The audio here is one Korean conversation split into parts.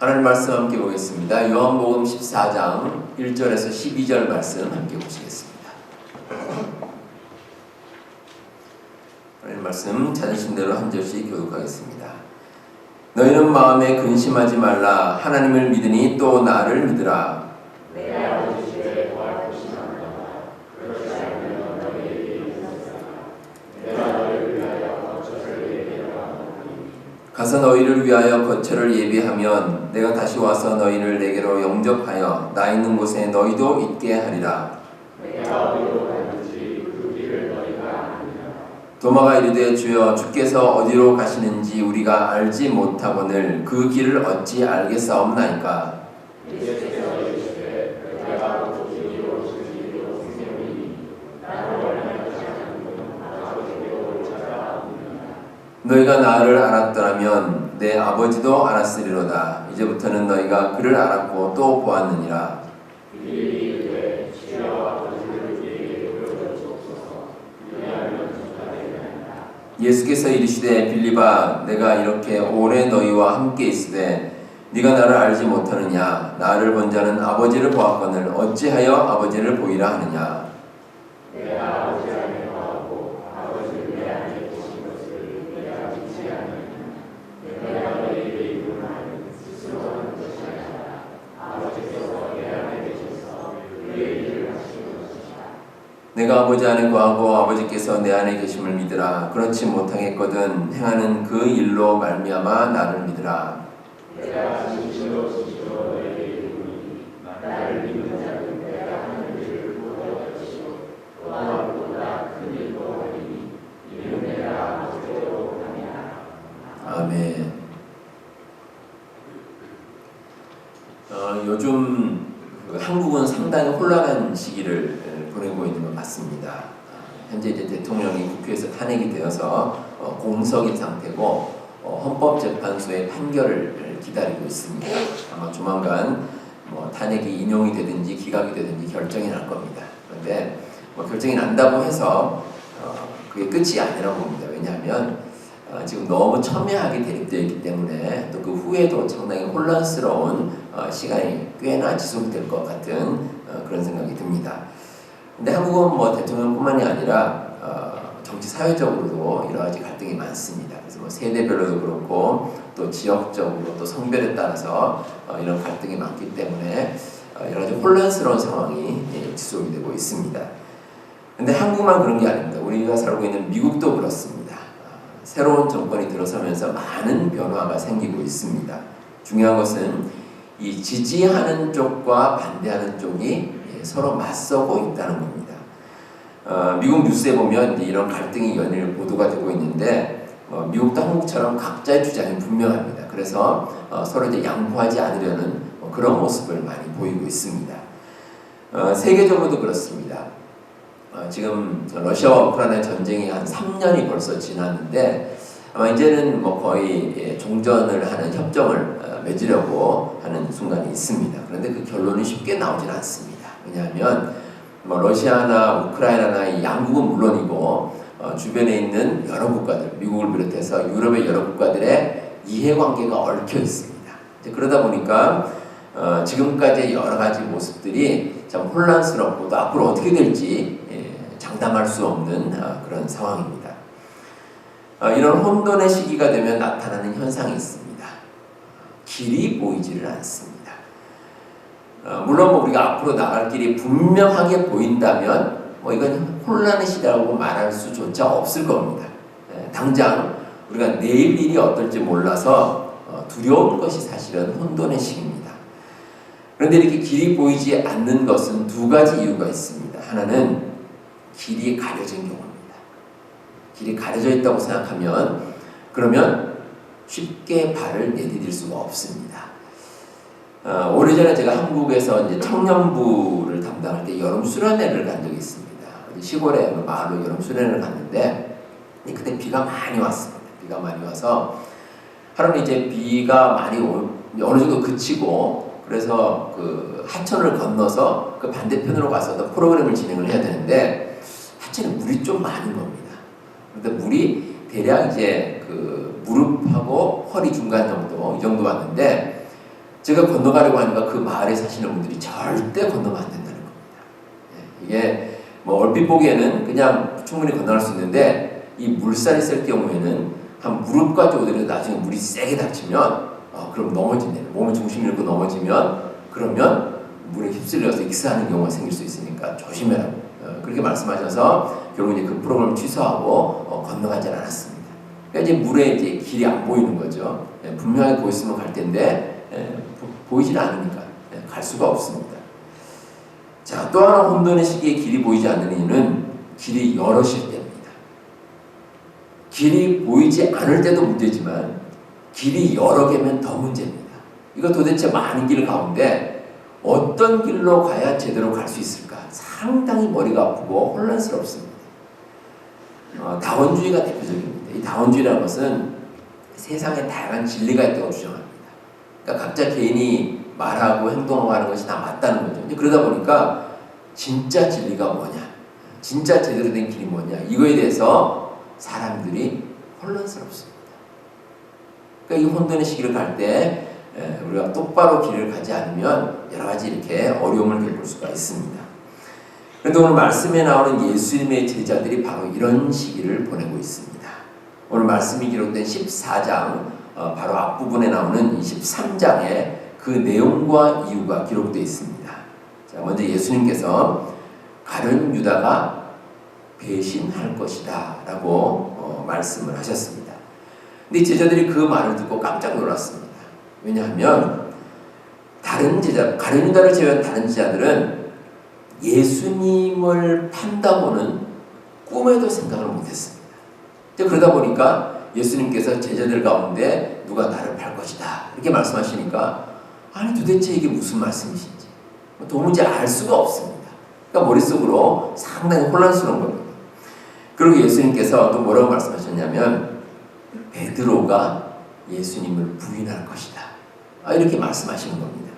하나님 말씀 함께 보겠습니다. 요한복음 14장 1절에서 12절 말씀 함께 보시겠습니다. 하나님 말씀 찾으신 대로 한 절씩 교독하겠습니다. 너희는 마음에 근심하지 말라. 하나님을 믿으니 또 나를 믿으라. 내 아버지 집에 거할 곳이 많도다. 그렇지 않으면 너희에게 있었으나 내가 너희를 위하여 거처를 예비하노니. 가서 너희를 위하여 거처를 예비하면 내가 다시 와서 너희를 내게로 영접하여 나 있는 곳에 너희도 있게 하리라. 내가 어디로 가는지 그 길을 너희가 아느냐. 도마가 이르되 주여 주께서 어디로 가시는지 우리가 알지 못하거늘 그 길을 어찌 알겠사옵나이까. 예수께서 이르시되 내가 곧 길이요 진리요 생명이니 나를 원하지 않는 분 아버지께로 찾아오느니라. 너희가 나를 알았더라면 내 아버지도 알았으리로다. 이제부터는 너희가 그를 알았고 또 보았느니라. 빌립이 이르되 주여 아버지를 우리에게 보여 주옵소서. 이해하면 전가 되리이다. 예수께서 이르시되 빌립아 내가 이렇게 오래 너희와 함께 있으되 네가 나를 알지 못하느냐. 나를 본 자는 아버지를 보았거늘 어찌하여 아버지를 보이라 하느냐. 내가 아버지 안에 거하고 아버지를 내 안에 계신 것을 내가 믿지 않느냐. 내가 너희에게 이룬 말은 스스로 하는 것이 아니라 아버지께서 내 안에 계셔서 그의 일을 하시는 것이다. 내가 아버지 안에 거하고 아버지께서 내 안에 계심을 믿으라. 그렇지 못하겠거든 행하는 그 일로 말미암아 나를 믿으라. 내가 진실로 너희에게 이르노니 나를 믿는 자는 내가 하는 일을 보여 주시고 또한 보다 큰 일도 하리니 이는 내가 아버지께로 함이라. 아멘. 요즘 한국은 상당히 혼란한 시기를 보내고 있는 것 같습니다. 현재 이제 대통령이 국회에서 탄핵이 되어서 공석인 상태고 헌법재판소의 판결을 기다리고 있습니다. 아마 조만간 탄핵이 인용이 되든지 기각이 되든지 결정이 날 겁니다. 그런데 결정이 난다고 해서 그게 끝이 아니라고 봅니다. 왜냐하면 지금 너무 첨예하게 대립되어 있기 때문에 또 그 후에도 상당히 혼란스러운 시간이 꽤나 지속될 것 같은 그런 생각이 듭니다. 근데 한국은 대통령뿐만이 아니라 정치 사회적으로도 여러 가지 갈등이 많습니다. 그래서 세대별로도 그렇고 또 지역적으로 또 성별에 따라서 이런 갈등이 많기 때문에 여러 가지 혼란스러운 상황이 지속이 되고 있습니다. 근데 한국만 그런 게 아닙니다. 우리가 살고 있는 미국도 그렇습니다. 새로운 정권이 들어서면서 많은 변화가 생기고 있습니다. 중요한 것은 이 지지하는 쪽과 반대하는 쪽이 서로 맞서고 있다는 겁니다. 미국 뉴스에 보면 이런 갈등이 연일 보도가 되고 있는데 미국도 한국처럼 각자의 주장이 분명합니다. 그래서 서로 이제 양보하지 않으려는 그런 모습을 많이 보이고 있습니다. 세계적으로도 그렇습니다. 지금 러시아와 우크라이나 전쟁이 한 3년이 벌써 지났는데 아마 이제는 거의 종전을 하는 협정을 맺으려고 하는 순간이 있습니다. 그런데 그 결론이 쉽게 나오질 않습니다. 왜냐하면 러시아나 우크라이나나 이 양국은 물론이고 주변에 있는 여러 국가들, 미국을 비롯해서 유럽의 여러 국가들의 이해관계가 얽혀 있습니다. 그러다 보니까 지금까지의 여러 가지 모습들이 참 혼란스럽고 또 앞으로 어떻게 될지 장담할 수 없는 그런 상황입니다. 이런 혼돈의 시기가 되면 나타나는 현상이 있습니다. 길이 보이지를 않습니다. 물론 우리가 앞으로 나갈 길이 분명하게 보인다면 이건 혼란의 시대라고 말할 수조차 없을 겁니다. 당장 우리가 내일 일이 어떨지 몰라서 두려운 것이 사실은 혼돈의 시기입니다. 그런데 이렇게 길이 보이지 않는 것은 두 가지 이유가 있습니다. 하나는 길이 가려진 경우입니다. 길이 가려져 있다고 생각하면 그러면 쉽게 발을 내디딜 수가 없습니다. 오래전에 제가 한국에서 이제 청년부를 담당할 때 여름 수련회를 간 적이 있습니다. 시골에 마을로 여름 수련회를 갔는데 그때 비가 많이 왔습니다. 비가 많이 와서 하루는 이제 비가 많이 어느 정도 그치고 그래서 그 하천을 건너서 그 반대편으로 가서 프로그램을 진행을 해야 되는데 하천에 물이 좀 많은 겁니다. 그런데 물이 대략 이제 그 무릎하고 허리 중간 정도 이 정도 왔는데 제가 건너가려고 하니까 그 마을에 사시는 분들이 절대 건너면 안 된다는 겁니다. 이게 뭐 얼핏 보기에는 그냥 충분히 건너갈 수 있는데 이 물살이 셀 경우에는 한 무릎까지 오더라도 나중에 물이 세게 닥치면 그럼 넘어진대요. 몸에 중심 잃고 넘어지면 그러면 물에 휩쓸려서 익사하는 경우가 생길 수 있으니까 조심해라고 그렇게 말씀하셔서 결국 이제 그 프로그램을 취소하고 건너가지 않았습니다. 그러니까 이제 물에 이제 길이 안 보이는 거죠. 분명히 보였으면 갈 텐데 보이질 않으니까 갈 수가 없습니다. 자, 또 하나 혼돈의 시기에 길이 보이지 않는 이유는 길이 여럿일 때입니다. 길이 보이지 않을 때도 문제지만 길이 여러 개면 더 문제입니다. 이거 도대체 많은 길 가운데 어떤 길로 가야 제대로 갈 수 있을까? 상당히 머리가 아프고 혼란스럽습니다. 다원주의가 대표적입니다. 이 다원주의라는 것은 세상에 다양한 진리가 있다고 주장합니다. 그러니까 각자 개인이 말하고 행동하고 하는 것이 다 맞다는 거죠. 그러다 보니까 진짜 진리가 뭐냐, 진짜 제대로 된 길이 뭐냐, 이거에 대해서 사람들이 혼란스럽습니다. 그러니까 이 혼돈의 시기를 갈 때 우리가 똑바로 길을 가지 않으면 여러 가지 이렇게 어려움을 겪을 수가 있습니다. 그런데 오늘 말씀에 나오는 예수님의 제자들이 바로 이런 시기를 보내고 있습니다. 오늘 말씀이 기록된 14장 바로 앞부분에 나오는 23장에 그 내용과 이유가 기록되어 있습니다. 자, 먼저 예수님께서 가룟 유다가 배신할 것이다 라고 말씀을 하셨습니다. 근데 제자들이 그 말을 듣고 깜짝 놀랐습니다. 왜냐하면 가룟 유다를 제외한 다른 제자들은 예수님을 판다고는 꿈에도 생각을 못했습니다. 그러다 보니까 예수님께서 제자들 가운데 누가 나를 팔 것이다 이렇게 말씀하시니까 아니 도대체 이게 무슨 말씀이신지 도무지 알 수가 없습니다. 그러니까 머릿속으로 상당히 혼란스러운 겁니다. 그리고 예수님께서 또 뭐라고 말씀하셨냐면 베드로가 예수님을 부인할 것이다 이렇게 말씀하시는 겁니다.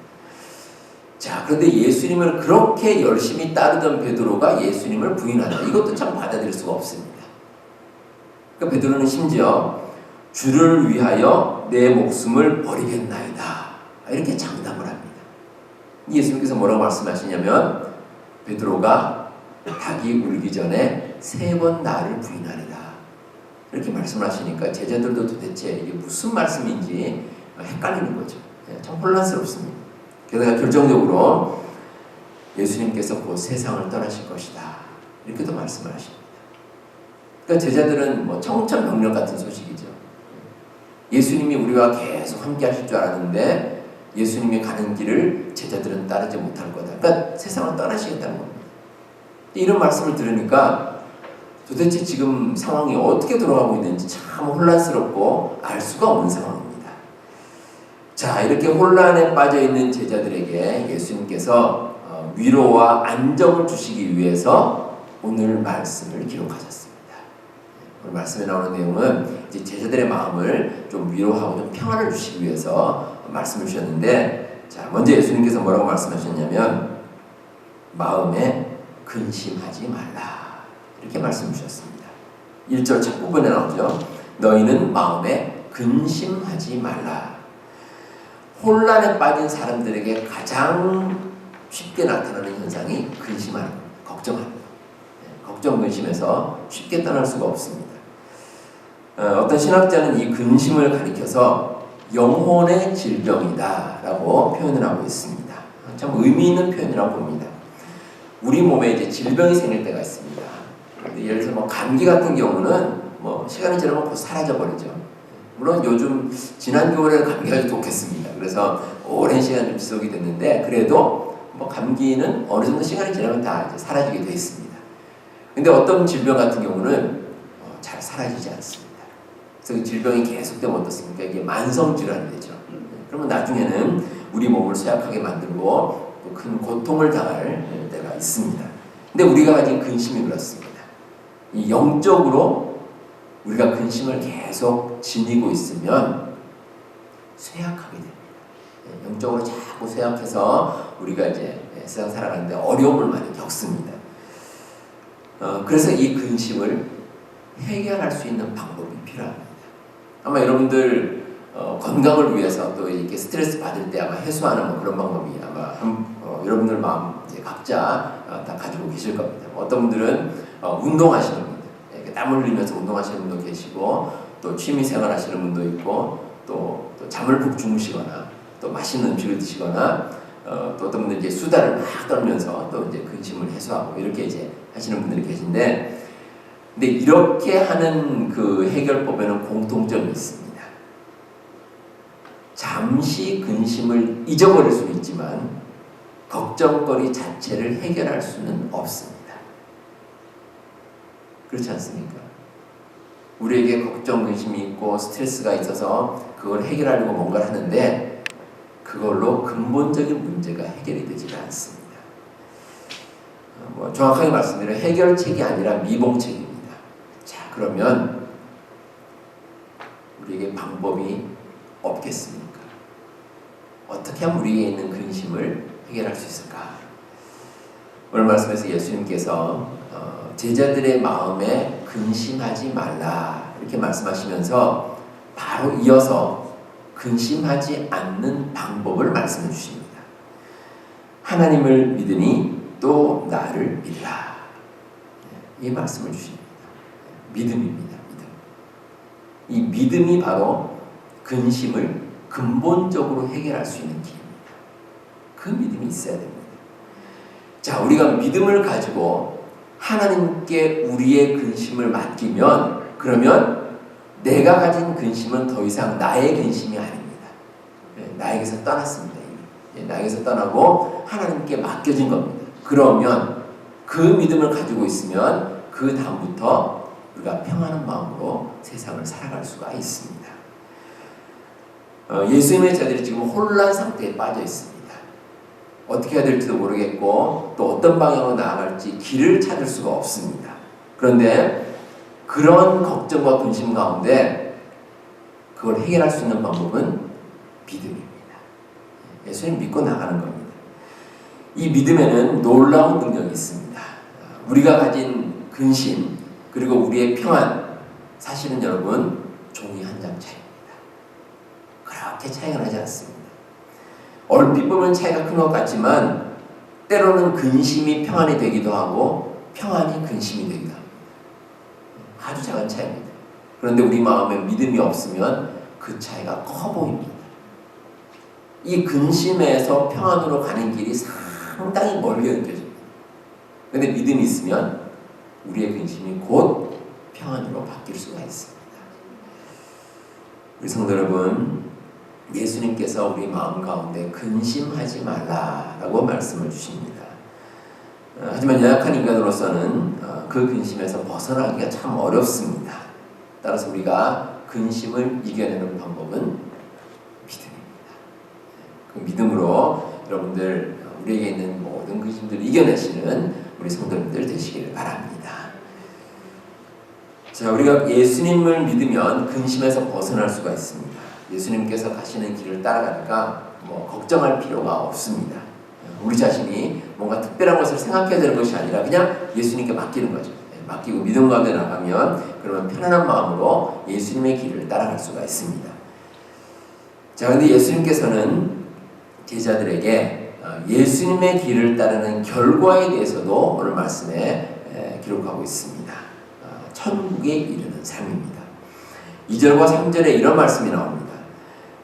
자, 그런데 예수님을 그렇게 열심히 따르던 베드로가 예수님을 부인한다. 이것도 참 받아들일 수가 없습니다. 그러니까 베드로는 심지어 주를 위하여 내 목숨을 버리겠나이다. 이렇게 장담을 합니다. 예수님께서 뭐라고 말씀하시냐면 베드로가 닭이 울기 전에 3번 나를 부인하리라. 이렇게 말씀을 하시니까 제자들도 도대체 이게 무슨 말씀인지 헷갈리는 거죠. 참 혼란스럽습니다. 게다가 결정적으로 예수님께서 곧 세상을 떠나실 것이다 이렇게도 말씀을 하십니다. 그러니까 제자들은 뭐 청천벽력 같은 소식이죠. 예수님이 우리와 계속 함께 하실 줄 알았는데 예수님이 가는 길을 제자들은 따르지 못할 거다. 그러니까 세상을 떠나시겠다는 겁니다. 이런 말씀을 들으니까 도대체 지금 상황이 어떻게 돌아가고 있는지 참 혼란스럽고 알 수가 없는 상황입니다. 자, 이렇게 혼란에 빠져있는 제자들에게 예수님께서 위로와 안정을 주시기 위해서 오늘 말씀을 기록하셨습니다. 오늘 말씀에 나오는 내용은 이제 제자들의 마음을 좀 위로하고 좀 평안을 주시기 위해서 말씀을 주셨는데, 자, 먼저 예수님께서 뭐라고 말씀하셨냐면 마음에 근심하지 말라 이렇게 말씀 주셨습니다. 1절 첫 부분에 나오죠. 너희는 마음에 근심하지 말라. 혼란에 빠진 사람들에게 가장 쉽게 나타나는 현상이 근심하는 겁니다. 걱정하는 겁니다. 걱정, 근심해서 쉽게 떠날 수가 없습니다. 어떤 신학자는 이 근심을 가리켜서 영혼의 질병이다 라고 표현을 하고 있습니다. 참 의미 있는 표현이라고 봅니다. 우리 몸에 이제 질병이 생길 때가 있습니다. 예를 들어서 뭐 감기 같은 경우는 뭐 시간이 지나면 곧 사라져 버리죠. 물론 요즘 지난 겨울에는 감기가 좀 독했습니다. 그래서 오랜 시간 좀 지속이 됐는데 그래도 뭐 감기는 어느 정도 시간이 지나면 다 이제 사라지게 돼 있습니다. 근데 어떤 질병 같은 경우는 잘 사라지지 않습니다. 그래서 그 질병이 계속되면 어떻습니까? 이게 만성 질환이 되죠. 그러면 나중에는 우리 몸을 쇠약하게 만들고 또 큰 고통을 당할 때가 있습니다. 근데 우리가 가진 근심이 그렇습니다. 이 영적으로 우리가 근심을 계속 지니고 있으면 쇠약하게 됩니다. 영적으로 자꾸 쇠약해서 우리가 이제 세상 살아가는데 어려움을 많이 겪습니다. 그래서 이 근심을 해결할 수 있는 방법이 필요합니다. 아마 여러분들 건강을 위해서 또 이렇게 스트레스 받을 때 아마 해소하는 뭐 그런 방법이 아마 여러분들 마음 이제 각자 다 가지고 계실 겁니다. 어떤 분들은 운동하시는 분들, 이렇게 땀을 흘리면서 운동하시는 분도 계시고, 또 취미생활 하시는 분도 있고, 또 잠을 푹 주무시거나, 또 맛있는 음식을 드시거나, 또 어떤 분들 이제 수다를 막 떨면서 또 이제 근심을 해소하고 이렇게 이제 하시는 분들이 계신데, 근데 이렇게 하는 그 해결법에는 공통점이 있습니다. 잠시 근심을 잊어버릴 수는 있지만 걱정거리 자체를 해결할 수는 없습니다. 그렇지 않습니까? 우리에게 걱정, 근심이 있고 스트레스가 있어서 그걸 해결하려고 뭔가를 하는데 그걸로 근본적인 문제가 해결이 되지가 않습니다. 정확하게 말씀드리면 해결책이 아니라 미봉책입니다. 자, 그러면 우리에게 방법이 없겠습니까? 어떻게 하면 우리에게 있는 근심을 해결할 수 있을까? 오늘 말씀에서 예수님께서 제자들의 마음에 근심하지 말라 이렇게 말씀하시면서 바로 이어서 근심하지 않는 방법을 말씀해 주십니다. 하나님을 믿으니 또 나를 믿으라. 이 말씀을 주십니다. 믿음입니다. 믿음. 이 믿음이 바로 근심을 근본적으로 해결할 수 있는 길입니다. 그 믿음이 있어야 됩니다. 자, 우리가 믿음을 가지고 하나님께 우리의 근심을 맡기면 그러면 내가 가진 근심은 더 이상 나의 근심이 아닙니다. 나에게서 떠났습니다. 나에게서 떠나고 하나님께 맡겨진 겁니다. 그러면 그 믿음을 가지고 있으면 그 다음부터 우리가 평안한 마음으로 세상을 살아갈 수가 있습니다. 예수님의 제자들이 지금 혼란 상태에 빠져 있습니다. 어떻게 해야 될지도 모르겠고 또 어떤 방향으로 나아갈지 길을 찾을 수가 없습니다. 그런데 그런 걱정과 근심 가운데 그걸 해결할 수 있는 방법은 믿음입니다. 예수님 믿고 나가는 겁니다. 이 믿음에는 놀라운 능력이 있습니다. 우리가 가진 근심 그리고 우리의 평안, 사실은 여러분 종이 한 장 차이입니다. 그렇게 차이가 나지 않습니다. 얼핏 보면 차이가 큰 것 같지만 때로는 근심이 평안이 되기도 하고 평안이 근심이 되기도 합니다. 아주 작은 차이입니다. 그런데 우리 마음에 믿음이 없으면 그 차이가 커 보입니다. 이 근심에서 평안으로 가는 길이 상당히 멀게 느껴집니다. 그런데 믿음이 있으면 우리의 근심이 곧 평안으로 바뀔 수가 있습니다. 우리 성도 여러분, 예수님께서 우리 마음 가운데 근심하지 말라라고 말씀을 주십니다. 하지만 연약한 인간으로서는 그 근심에서 벗어나기가 참 어렵습니다. 따라서 우리가 근심을 이겨내는 방법은 믿음입니다. 그 믿음으로 여러분들 우리에게 있는 모든 근심들을 이겨내시는 우리 성도님들 되시기를 바랍니다. 자, 우리가 예수님을 믿으면 근심에서 벗어날 수가 있습니다. 예수님께서 가시는 길을 따라가니까 걱정할 필요가 없습니다. 우리 자신이 뭔가 특별한 것을 생각해야 되는 것이 아니라 그냥 예수님께 맡기는 거죠. 맡기고 믿음 가운데 나가면 그러면 편안한 마음으로 예수님의 길을 따라갈 수가 있습니다. 자, 근데 예수님께서는 제자들에게 예수님의 길을 따르는 결과에 대해서도 오늘 말씀에 기록하고 있습니다. 천국에 이르는 삶입니다. 2절과 3절에 이런 말씀이 나옵니다.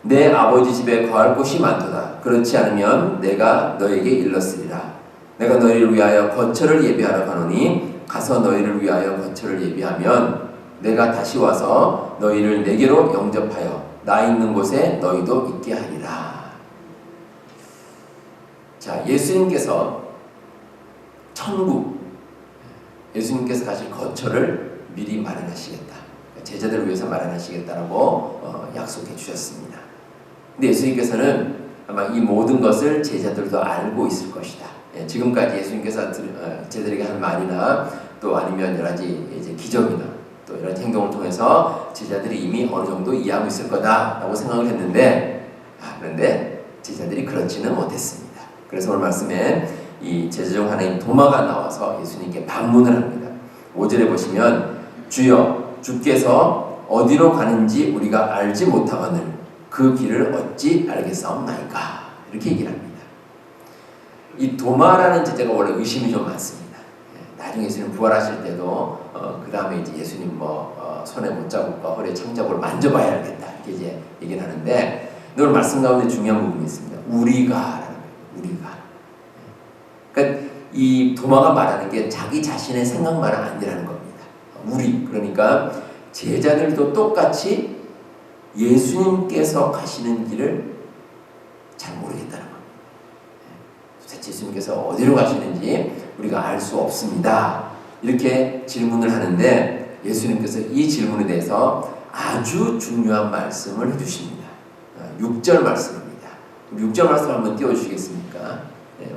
내 아버지 집에 거할 곳이 많도다. 그렇지 않으면 내가 너에게 일렀으리라. 내가 너희를 위하여 거처를 예비하러 가노니 가서 너희를 위하여 거처를 예비하면 내가 다시 와서 너희를 내게로 영접하여 나 있는 곳에 너희도 있게 하리라. 자, 예수님께서 천국, 예수님께서 가실 거처를 미리 마련하시겠다. 제자들을 위해서 마련하시겠다라고 약속해 주셨습니다. 근데 예수님께서는 아마 이 모든 것을 제자들도 알고 있을 것이다. 지금까지 예수님께서 제자들에게 한 말이나 또 아니면 여러 가지 이제 기적이나 또 이런 행동을 통해서 제자들이 이미 어느 정도 이해하고 있을 거다라고 생각을 했는데 그런데 제자들이 그렇지는 못했습니다. 그래서 오늘 말씀에 이 제자 중 하나인 도마가 나와서 예수님께 반문을 합니다. 5절에 보시면 주여 주께서 어디로 가는지 우리가 알지 못하거늘 그 길을 어찌 알겠사옵나이까 이렇게 얘기를 합니다. 이 도마라는 제자가 원래 의심이 좀 많습니다. 나중에 예수님 부활하실 때도 그 다음에 이제 예수님 손에 못자국과 허리에 창자국을 만져봐야 알겠다 이렇게 이제 얘기를 하는데 오늘 말씀 가운데 중요한 부분이 있습니다. 우리가. 그러니까 이 도마가 말하는 게 자기 자신의 생각만은 아니라는 겁니다. 우리 그러니까 제자들도 똑같이 예수님께서 가시는 길을 잘 모르겠다는 겁니다. 도대체 예수님께서 어디로 가시는지 우리가 알 수 없습니다. 이렇게 질문을 하는데 예수님께서 이 질문에 대해서 아주 중요한 말씀을 해주십니다. 6절 말씀입니다. 6절 말씀 한번 띄워주시겠습니까?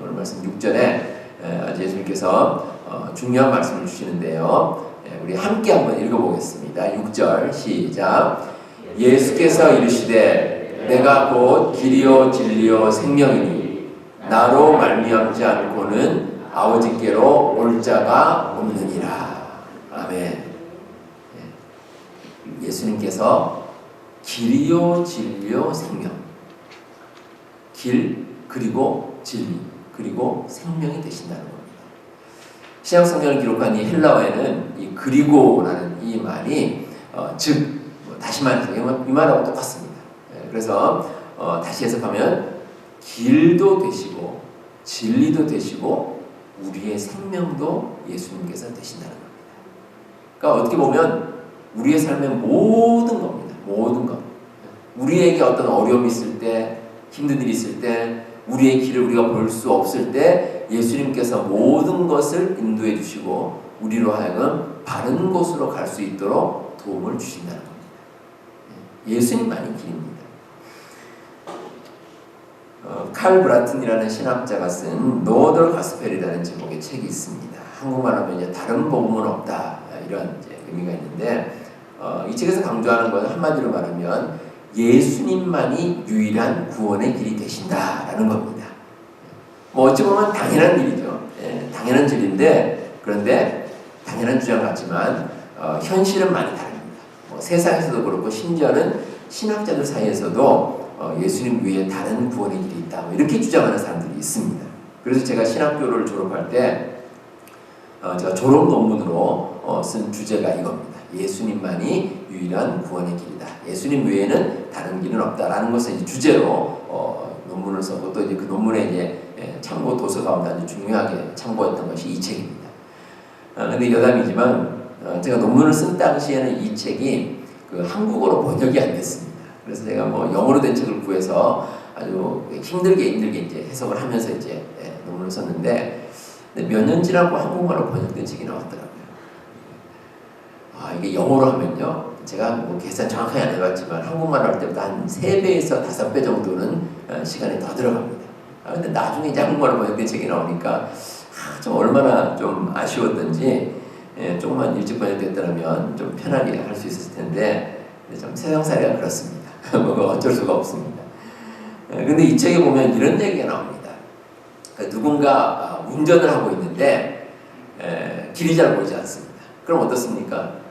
오늘 말씀 6절에 예수님께서 중요한 말씀을 주시는데요. 우리 함께 한번 읽어보겠습니다. 6절 시작. 예수께서 이르시되 내가 곧 길이요 진리요 생명이니 나로 말미암지 않고는 아버지께로 올 자가 없느니라. 아멘. 예수님께서 길이요 진리요 생명, 길 그리고 진리 그리고 생명이 되신다는 겁니다. 신약 성경을 기록한 이 헬라어에는 이 그리고라는 이 말이 즉 다시 말해서 이 말하고 똑같습니다. 그래서 다시 해석하면 길도 되시고 진리도 되시고 우리의 생명도 예수님께서 되신다는 겁니다. 그러니까 어떻게 보면 우리의 삶의 모든 겁니다. 모든 것. 우리에게 어떤 어려움이 있을 때, 힘든 일이 있을 때, 우리의 길을 우리가 볼 수 없을 때 예수님께서 모든 것을 인도해 주시고 우리로 하여금 바른 곳으로 갈 수 있도록 도움을 주신다는 겁니다. 예수님만이 길입니다. 칼 브라튼이라는 신학자가 쓴 No Other Gospel이라는 제목의 책이 있습니다. 한국말 하면 이제 다른 복음은 없다 이런 이제 의미가 있는데 이 책에서 강조하는 것은 한마디로 말하면 예수님만이 유일한 구원의 길이 되신다라는 겁니다. 뭐 어찌 보면 당연한 일이죠. 당연한 진리인데 그런데 당연한 주장 같지만 현실은 많이 다릅니다. 세상에서도 그렇고 심지어는 신학자들 사이에서도 예수님 외에 다른 구원의 길이 있다 이렇게 주장하는 사람들이 있습니다. 그래서 제가 신학교를 졸업할 때 제가 졸업 논문으로 쓴 주제가 이겁니다. 예수님만이 유일한 구원의 길이다. 예수님 외에는 다른 길은 없다라는 것을 이제 주제로 논문을 썼고 또 이제 그 논문에 이제 참고 도서 가운데 아주 중요하게 참고했던 것이 이 책입니다. 근데 여담이지만 제가 논문을 쓴 당시에는 이 책이 그 한국어로 번역이 안 됐습니다. 그래서 제가 뭐 영어로 된 책을 구해서 아주 힘들게 이제 해석을 하면서 이제 논문을 썼는데 몇 년 지나고 한국말로 번역된 책이 나왔더라고요. 이게 영어로 하면요. 제가 뭐 계산 정확하게 안 해봤지만 한국말로 할 때보다 한 3배에서 5배 정도는 시간이 더 들어갑니다. 근데 나중에 이제 한국말로 번역된 책이 나오니까 좀 얼마나 좀 아쉬웠던지 조금만 일찍 번역됐더라면 좀 편하게 할 수 있었을 텐데 좀 세상살이가 그렇습니다. 뭐 어쩔 수가 없습니다. 근데 이 책에 보면 이런 얘기가 나옵니다. 누군가 운전을 하고 있는데 길이 잘 보이지 않습니다. 그럼 어떻습니까?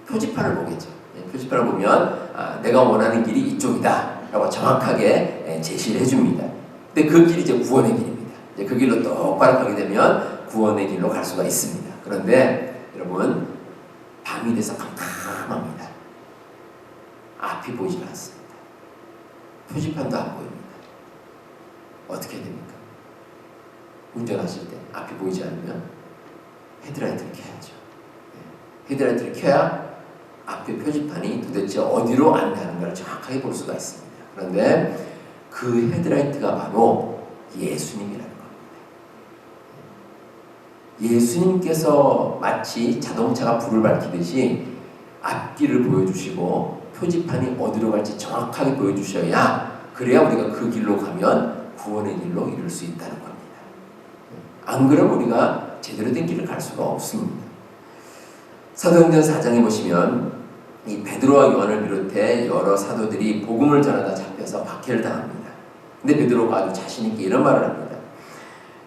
표지판을 보겠죠. 표지판을 보면 내가 원하는 길이 이쪽이다 라고 정확하게 제시를 해줍니다. 근데 그 길이 이제 구원의 길입니다. 이제 그 길로 똑바로 가게 되면 구원의 길로 갈 수가 있습니다. 그런데 여러분 밤이 돼서 깜깜합니다. 앞이 보이지 않습니다. 표지판도 안 보입니다. 어떻게 됩니까? 운전하실 때 앞이 보이지 않으면 헤드라이트를 켜야죠. 헤드라이트를 켜야 앞에 표지판이 도대체 어디로 안내하는가를 정확하게 볼 수가 있습니다. 그런데 그 헤드라이트가 바로 예수님이라는 겁니다. 예수님께서 마치 자동차가 불을 밝히듯이 앞길을 보여주시고 표지판이 어디로 갈지 정확하게 보여주셔야 그래야 우리가 그 길로 가면 구원의 길로 이룰 수 있다는 겁니다. 안 그러면 우리가 제대로 된 길을 갈 수가 없습니다. 사도행전 4장에 보시면 이 베드로와 요한을 비롯해 여러 사도들이 복음을 전하다 잡혀서 박해를 당합니다. 근데 베드로가 아주 자신 있게 이런 말을 합니다.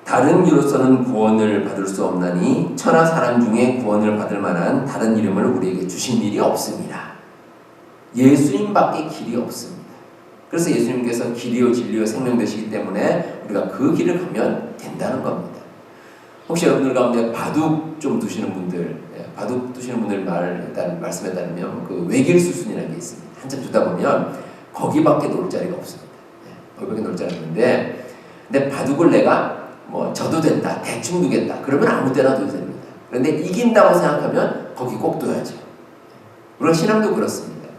다른 이로서는 구원을 받을 수 없나니 천하 사람 중에 구원을 받을 만한 다른 이름을 우리에게 주신 일이 없습니다. 예수님밖에 길이 없습니다. 그래서 예수님께서 길이요 진리요 생명 되시기 때문에 우리가 그 길을 가면 된다는 겁니다. 혹시 여러분들 가운데 바둑 좀 두시는 분들, 바둑 두시는 분들 말씀에 따르면 그 외길 수순이라는 게 있습니다. 한참 두다 보면 거기밖에 놀 자리가 없습니다. 거기밖에 놀 자리가 없는데, 근데 바둑을 내가 뭐 져도 된다, 대충 두겠다, 그러면 아무 때나 둬도 됩니다. 그런데 이긴다고 생각하면 거기 꼭 둬야죠. 우리가 신앙도 그렇습니다.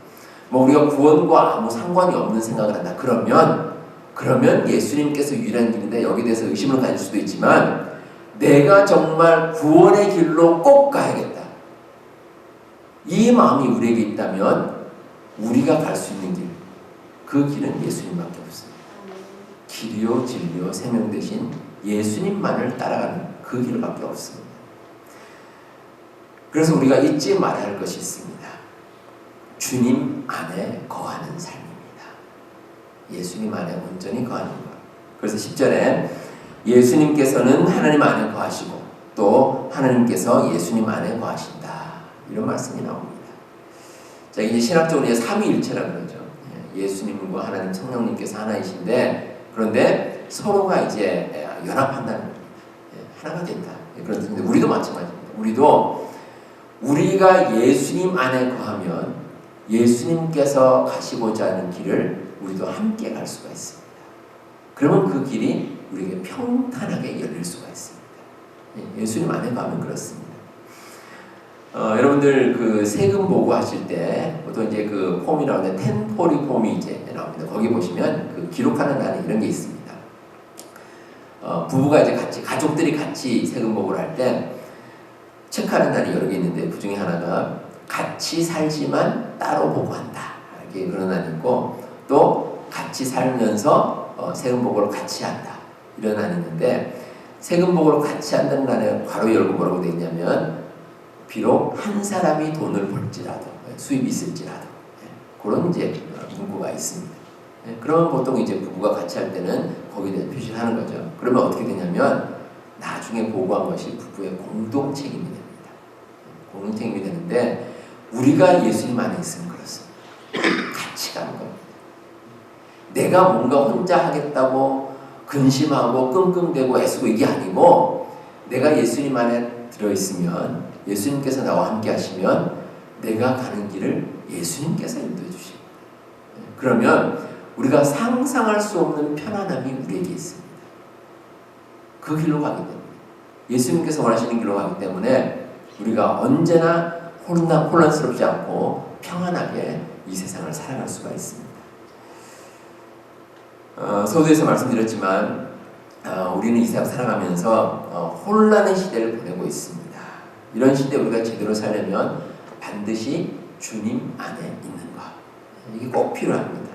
뭐 우리가 구원과 아무 상관이 없는 생각을 한다. 그러면 예수님께서 유일한 길인데 여기에 대해서 의심을 가질 수도 있지만, 내가 정말 구원의 길로 꼭 가야겠다, 이 마음이 우리에게 있다면 우리가 갈 수 있는 길, 그 길은 예수님밖에 없습니다. 길이요 진리요 생명 되신 예수님만을 따라가는 그 길밖에 없습니다. 그래서 우리가 잊지 말아야 할 것이 있습니다. 주님 안에 거하는 삶입니다. 예수님 안에 온전히 거하는 것. 그래서 10절에 예수님께서는 하나님 안에 거하시고 또 하나님께서 예수님 안에 거하신다, 이런 말씀이 나옵니다. 자, 이제 신학적으로 이제 삼위일체라고 그러죠. 예수님과 하나님 성령님께서 하나이신데, 그런데 서로가 이제 연합한다는 겁니다. 하나가 된다. 그런 뜻인데, 우리도 마찬가지입니다. 우리가 예수님 안에 거하면 예수님께서 가시고자 하는 길을 우리도 함께 갈 수가 있습니다. 그러면 그 길이 우리에게 평탄하게 열릴 수가 있습니다. 예수님 안에 가면 그렇습니다. 여러분들 그 세금 보고하실 때 보통 이제 그 폼이 나오는데 텐포리 폼이 이제 나옵니다. 거기 보시면 그 기록하는 날에 이런 게 있습니다. 부부가 이제 같이, 가족들이 같이 세금 보고를 할 때 체크하는 날이 여러 개 있는데, 그 중에 하나가 같이 살지만 따로 보고한다, 이렇게 그런 날이 있고, 또 같이 살면서 세금 보고를 같이 한다, 이런 날이 있는데, 세금 보고를 같이 한다는 날에 괄호 열고 뭐라고 되어 있냐면, 비록 한 사람이 돈을 벌지라도, 수입이 있을지라도, 그런 이제 문구가 있습니다. 그러면 보통 이제 부부가 같이 할 때는 거기에 대해 표시를 하는 거죠. 그러면 어떻게 되냐면 나중에 보고한 것이 부부의 공동 책임이 됩니다. 공동 책임이 되는데, 우리가 예수님 안에 있으면 그렇습니다. 같이 가는 겁니다. 내가 뭔가 혼자 하겠다고 근심하고 끙끙대고 애쓰고 이게 아니고, 내가 예수님 안에 들어있으면, 예수님께서 나와 함께 하시면 내가 가는 길을 예수님께서 인도해 주십니다. 그러면 우리가 상상할 수 없는 편안함이 우리에게 있습니다. 그 길로 가기 때문에, 예수님께서 원하시는 길로 가기 때문에 우리가 언제나 혼란스럽지 않고 평안하게 이 세상을 살아갈 수가 있습니다. 서두에서 말씀드렸지만 우리는 이 세상 살아가면서 혼란의 시대를 보내고 있습니다. 이런 시대에 우리가 제대로 살려면 반드시 주님 안에 있는 것, 이게 꼭 필요합니다.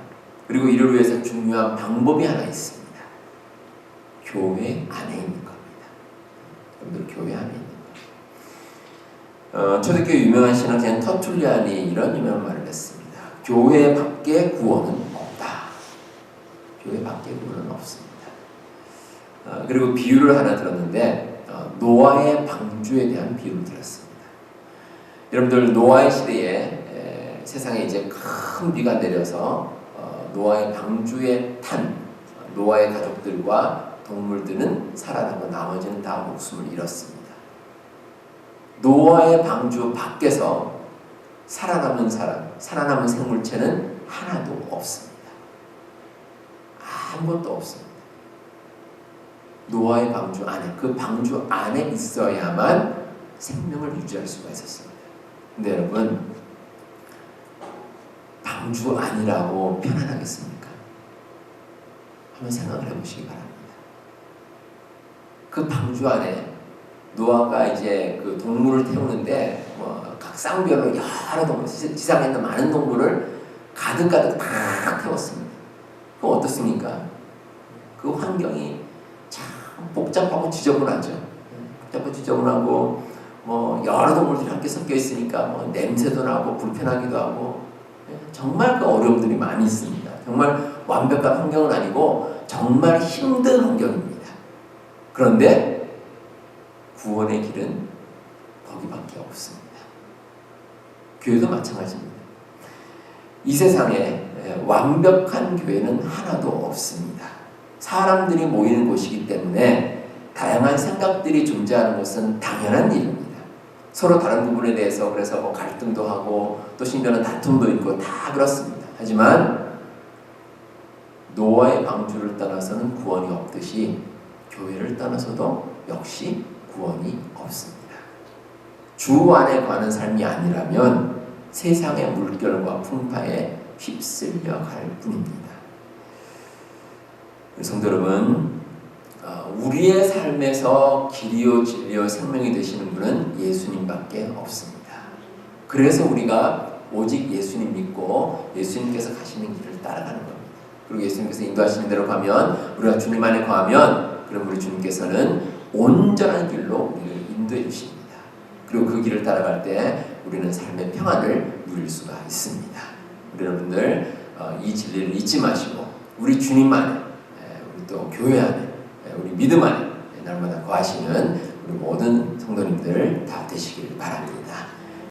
그리고 이를 위해서 중요한 방법이 하나 있습니다. 교회 안에 있는 겁니다. 여러분들 교회 안에 있는 것. 초대교회 유명한 신학자인 터툴리안이 이런 유명한 말을 했습니다. 교회 밖에 구원은 없다. 교회 밖에 구원은 없습니다. 그리고 비유를 하나 들었는데, 노아의 방주에 대한 비유를 들었습니다. 여러분들, 노아의 시대에 세상에 이제 큰 비가 내려서 노아의 방주에 탄 노아의 가족들과 동물들은 살아나고 나머지는 다 목숨을 잃었습니다. 노아의 방주 밖에서 살아남은 생물체는 하나도 없습니다. 아무것도 없습니다. 노아의 방주 안에, 그 방주 안에 있어야만 생명을 유지할 수가 있었습니다. 근데 여러분, 방주 안이라고 편안하겠습니까? 한번 생각을 해보시기 바랍니다. 그 방주 안에 노아가 이제 그 동물을 태우는데 각 쌍별로 여러 동물, 지상에 있는 많은 동물을 가득가득 다 태웠습니다. 그럼 어떻습니까? 그 환경이 참 복잡하고 지저분하죠. 복잡하고 지저분하고 여러 동물들이 함께 섞여 있으니까 냄새도 나고 불편하기도 하고, 정말 그 어려움들이 많이 있습니다. 정말 완벽한 환경은 아니고 정말 힘든 환경입니다. 그런데 구원의 길은 거기밖에 없습니다. 교회도 마찬가지입니다. 이 세상에 완벽한 교회는 하나도 없습니다. 사람들이 모이는 곳이기 때문에 다양한 생각들이 존재하는 것은 당연한 일입니다. 서로 다른 부분에 대해서 그래서 뭐 갈등도 하고 또 심지어는 다툼도 있고 다 그렇습니다. 하지만 노아의 방주를 떠나서는 구원이 없듯이 교회를 떠나서도 역시 구원이 없습니다. 주 안에 관한 삶이 아니라면 세상의 물결과 풍파에 휩쓸려 갈 뿐입니다. 성도 여러분, 우리의 삶에서 길이요 진리요 생명이 되시는 분은 예수님밖에 없습니다. 그래서 우리가 오직 예수님 믿고 예수님께서 가시는 길을 따라가는 겁니다. 그리고 예수님께서 인도하시는 대로 가면, 우리가 주님 안에 거하면, 그럼 우리 주님께서는 온전한 길로 우리를 인도해 주십니다. 그리고 그 길을 따라갈 때 우리는 삶의 평안을 누릴 수가 있습니다. 우리 여러분들 이 진리를 잊지 마시고 우리 주님 안에, 우리 또 교회 안에, 우리 믿음 안에 날마다 거하시는 우리 모든 성도님들 다 되시길 바랍니다.